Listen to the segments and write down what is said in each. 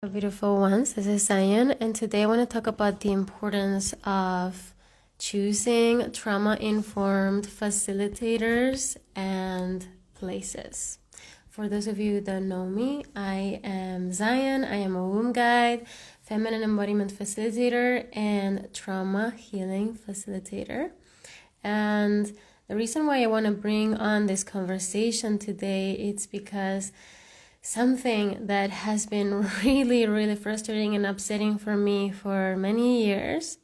Beautiful ones, this is Zion, and today I want to talk about the importance of choosing trauma-informed facilitators and places. For those of you who don't know me, I am Zion. I am a womb guide, feminine embodiment facilitator, and trauma healing facilitator. And the reason why I want to bring on this conversation today, it's because something that has been really frustrating and upsetting for me for many years,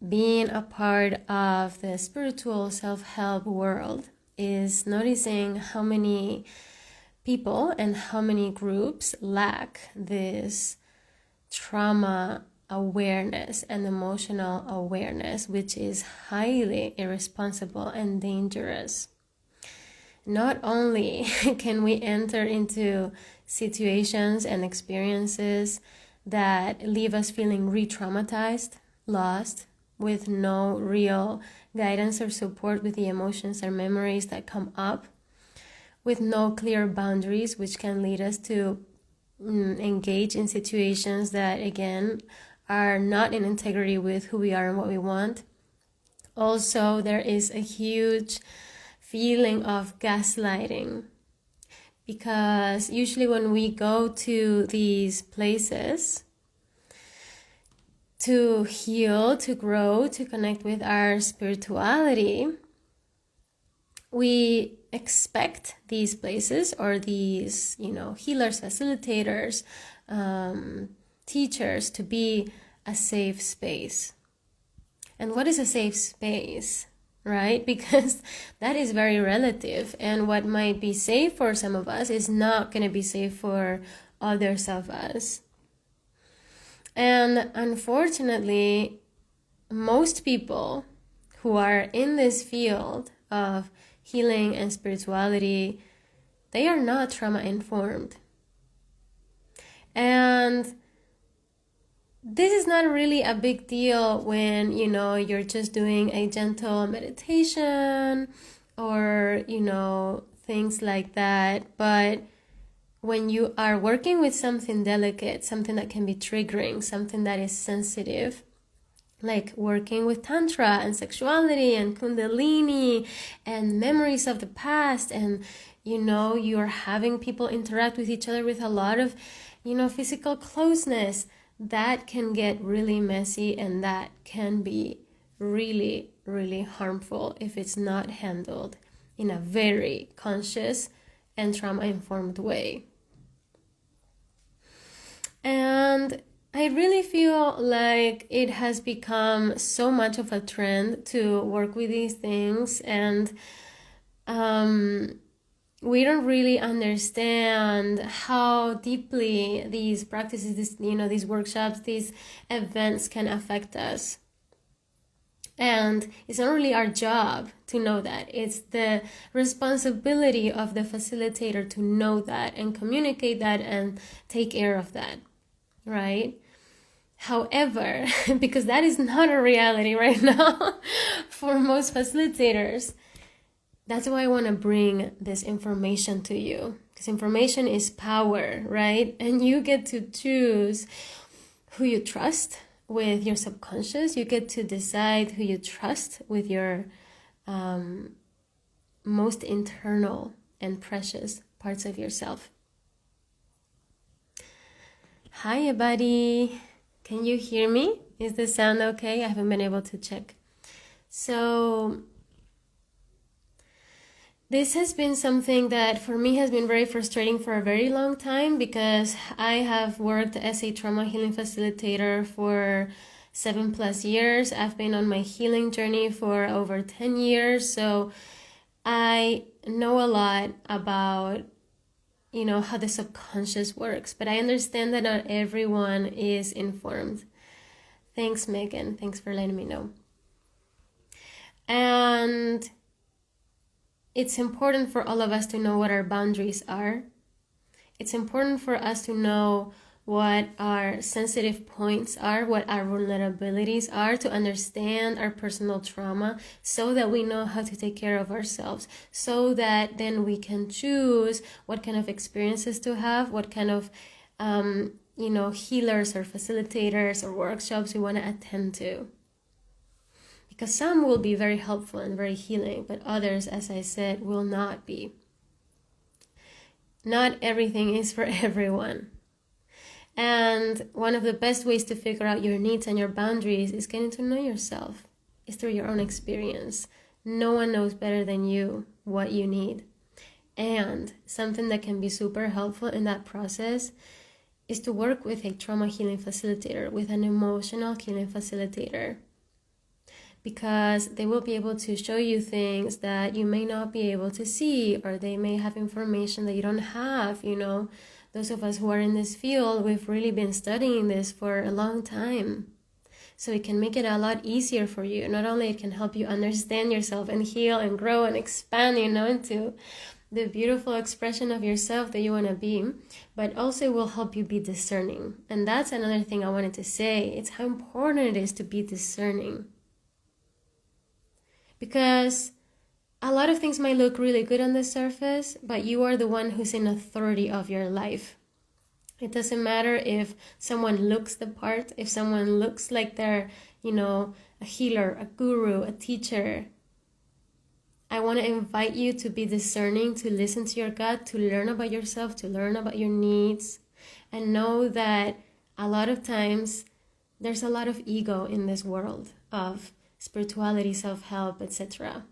being a part of the spiritual self-help world, is noticing how many people and how many groups lack this trauma awareness and emotional awareness, which is highly irresponsible and dangerous. Not only can we enter into situations and experiences that leave us feeling re-traumatized, lost, with no real guidance or support with the emotions or memories that come up, with no clear boundaries, which can lead us to engage in situations that, again, are not in integrity with who we are and what we want. Also, there is a huge feeling of gaslighting, because usually when we go to these places to heal, to grow, to connect with our spirituality, we expect these places or these, healers, facilitators, teachers to be a safe space. And what is a safe space? Right? Because that is very relative, and what might be safe for some of us is not going to be safe for others of us. And unfortunately, most people who are in this field of healing and spirituality, they are not trauma informed. And this is not really a big deal when, you're just doing a gentle meditation or, things like that. But when you are working with something delicate, something that can be triggering, something that is sensitive, like working with Tantra and sexuality and Kundalini and memories of the past, and, you're having people interact with each other with a lot of, physical closeness, that can get really messy, and that can be really harmful if it's not handled in a very conscious and trauma-informed way. And I really feel like it has become so much of a trend to work with these things, and we don't really understand how deeply these practices, these workshops, these events can affect us. And it's not really our job to know that. It's the responsibility of the facilitator to know that and communicate that and take care of that, right? However, because that is not a reality right now for most facilitators, that's why I want to bring this information to you, because information is power, right? And you get to choose who you trust with your subconscious. You get to decide who you trust with your most internal and precious parts of yourself. Hi, buddy. Can you hear me? Is the sound okay? I haven't been able to check. So this has been something that for me has been very frustrating for a very long time, because I have worked as a trauma healing facilitator for 7+ years. I've been on my healing journey for over 10 years. So I know a lot about, how the subconscious works, but I understand that not everyone is informed. Thanks, Megan. Thanks for letting me know. And it's important for all of us to know what our boundaries are. It's important for us to know what our sensitive points are, what our vulnerabilities are, to understand our personal trauma, so that we know how to take care of ourselves, so that then we can choose what kind of experiences to have, what kind of healers or facilitators or workshops we want to attend to. Because some will be very helpful and very healing, but others, as I said, will not be. Not everything is for everyone. And one of the best ways to figure out your needs and your boundaries is getting to know yourself. It's through your own experience. No one knows better than you what you need. And something that can be super helpful in that process is to work with a trauma healing facilitator, with an emotional healing facilitator. Because they will be able to show you things that you may not be able to see, or they may have information that you don't have. Those of us who are in this field, we've really been studying this for a long time. So it can make it a lot easier for you. Not only it can help you understand yourself and heal and grow and expand, into the beautiful expression of yourself that you want to be, but also it will help you be discerning. And that's another thing I wanted to say. It's how important it is to be discerning. Because a lot of things might look really good on the surface, but you are the one who's in authority of your life. It doesn't matter if someone looks the part, if someone looks like they're, a healer, a guru, a teacher. I want to invite you to be discerning, to listen to your gut, to learn about yourself, to learn about your needs, and know that a lot of times there's a lot of ego in this world of spirituality, self-help, etc.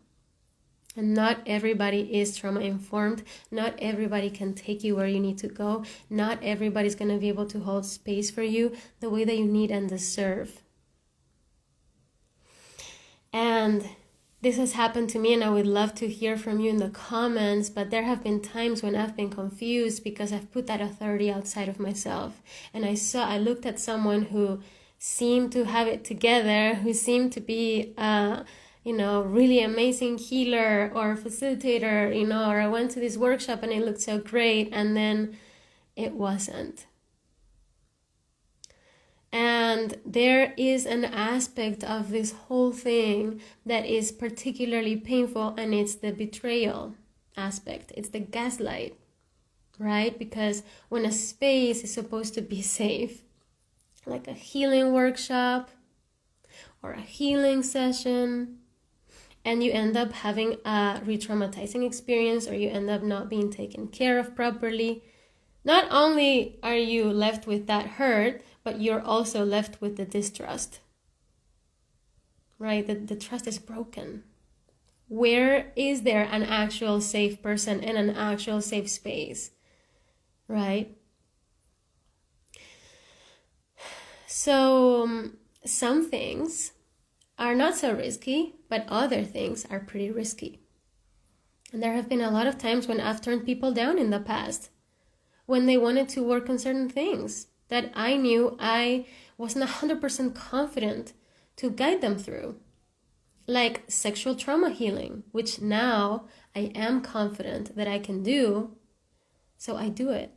And not everybody is trauma-informed. Not everybody can take you where you need to go. Not everybody's going to be able to hold space for you the way that you need and deserve. And this has happened to me, and I would love to hear from you in the comments, but there have been times when I've been confused because I've put that authority outside of myself. And I looked at someone who seemed to have it together, who seemed to be really amazing healer or facilitator, or I went to this workshop and it looked so great, and then it wasn't. And there is an aspect of this whole thing that is particularly painful, and it's the betrayal aspect. It's the gaslight, right? Because when a space is supposed to be safe, like a healing workshop or a healing session, and you end up having a re-traumatizing experience, or you end up not being taken care of properly, not only are you left with that hurt, but you're also left with the distrust, right? The trust is broken. Where is there an actual safe person in an actual safe space, right? So some things are not so risky, but other things are pretty risky. And there have been a lot of times when I've turned people down in the past, when they wanted to work on certain things that I knew I wasn't 100% confident to guide them through. Like sexual trauma healing, which now I am confident that I can do, so I do it.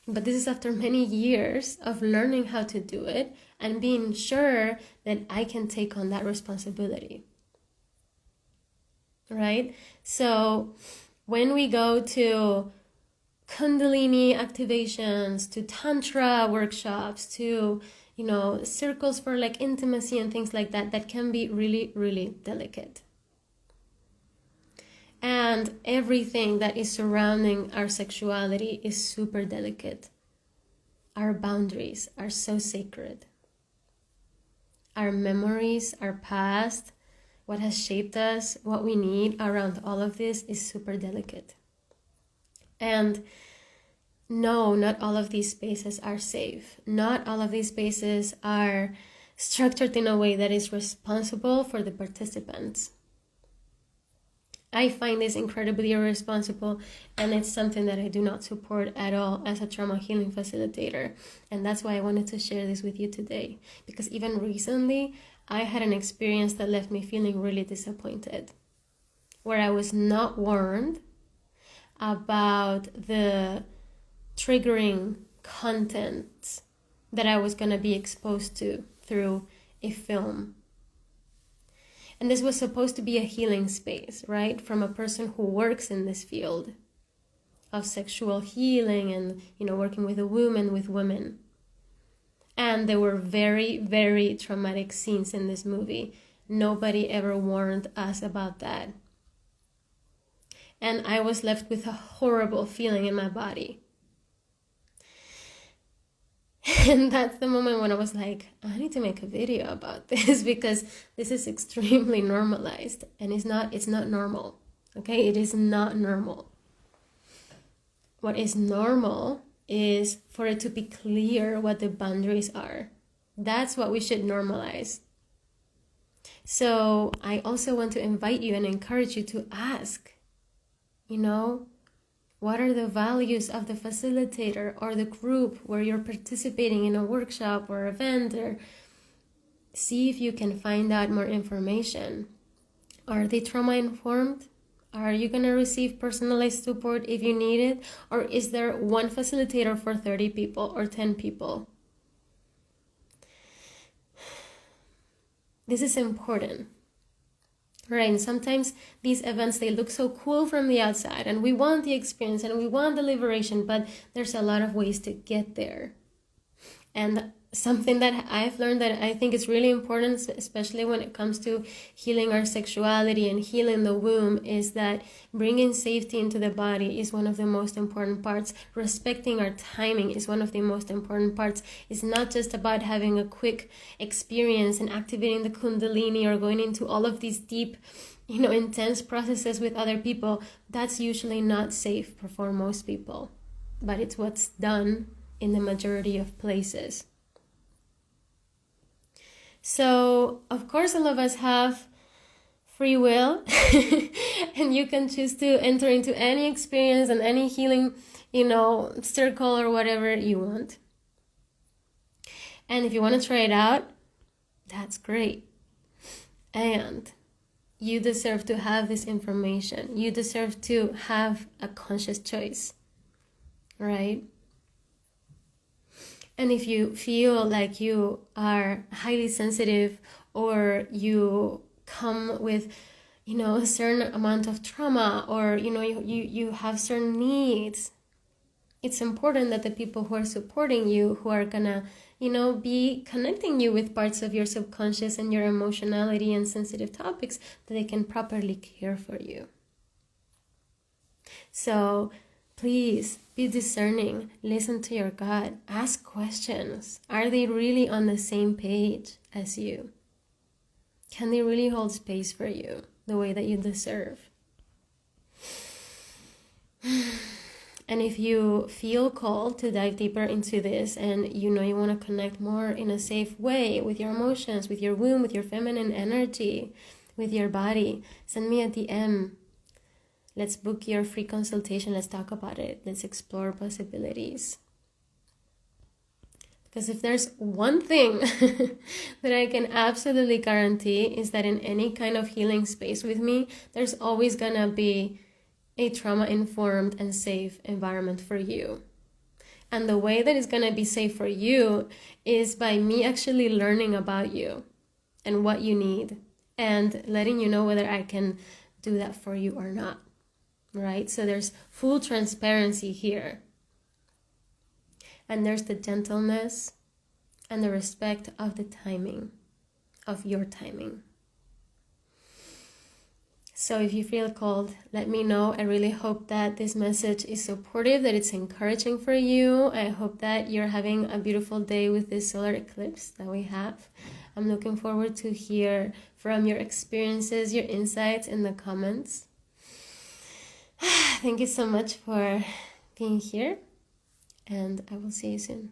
But this is after many years of learning how to do it and being sure that I can take on that responsibility. Right? So when we go to Kundalini activations, to Tantra workshops, to, circles for like intimacy and things like that, that can be really, really delicate. And everything that is surrounding our sexuality is super delicate. Our boundaries are so sacred. Our memories, our past, what has shaped us, what we need around all of this is super delicate. And no, not all of these spaces are safe. Not all of these spaces are structured in a way that is responsible for the participants. I find this incredibly irresponsible, and it's something that I do not support at all as a trauma healing facilitator. And that's why I wanted to share this with you today. Because even recently, I had an experience that left me feeling really disappointed, where I was not warned about the triggering content that I was going to be exposed to through a film. And this was supposed to be a healing space, right? From a person who works in this field. of sexual healing and, working with a woman, with women. And there were very, very traumatic scenes in this movie. Nobody ever warned us about that. And I was left with a horrible feeling in my body. And that's the moment when I was like, I need to make a video about this because this is extremely normalized and it's not normal. Okay, it is not normal. What is normal is for it to be clear what the boundaries are. That's what we should normalize. So I also want to invite you and encourage you to ask, what are the values of the facilitator or the group where you're participating in a workshop or event, or see if you can find out more information. Are they trauma informed? Are you going to receive personalized support if you need it? Or is there one facilitator for 30 people or 10 people? This is important. Right, and sometimes these events, they look so cool from the outside and we want the experience and we want the liberation, but there's a lot of ways to get there. And something that I've learned that I think is really important, especially when it comes to healing our sexuality and healing the womb, is that bringing safety into the body is one of the most important parts. Respecting our timing is one of the most important parts. It's not just about having a quick experience and activating the kundalini or going into all of these deep, intense processes with other people. That's usually not safe for most people, but it's what's done in the majority of places. So, of course, all of us have free will and you can choose to enter into any experience and any healing, circle or whatever you want. And if you want to try it out, that's great. And you deserve to have this information. You deserve to have a conscious choice, right? And if you feel like you are highly sensitive or you come with, a certain amount of trauma or, you have certain needs, it's important that the people who are supporting you, who are gonna, be connecting you with parts of your subconscious and your emotionality and sensitive topics, that they can properly care for you. So please be discerning, listen to your gut, ask questions. Are they really on the same page as you? Can they really hold space for you the way that you deserve? And if you feel called to dive deeper into this and you want to connect more in a safe way with your emotions, with your womb, with your feminine energy, with your body, send me a DM. Let's book your free consultation. Let's talk about it. Let's explore possibilities. Because if there's one thing that I can absolutely guarantee is that in any kind of healing space with me, there's always gonna be a trauma-informed and safe environment for you. And the way that it's gonna be safe for you is by me actually learning about you and what you need and letting you know whether I can do that for you or not. Right? So there's full transparency here. And there's the gentleness and the respect of the timing, of your timing. So if you feel called, let me know. I really hope that this message is supportive, that it's encouraging for you. I hope that you're having a beautiful day with this solar eclipse that we have. I'm looking forward to hear from your experiences, your insights in the comments. Thank you so much for being here, and I will see you soon.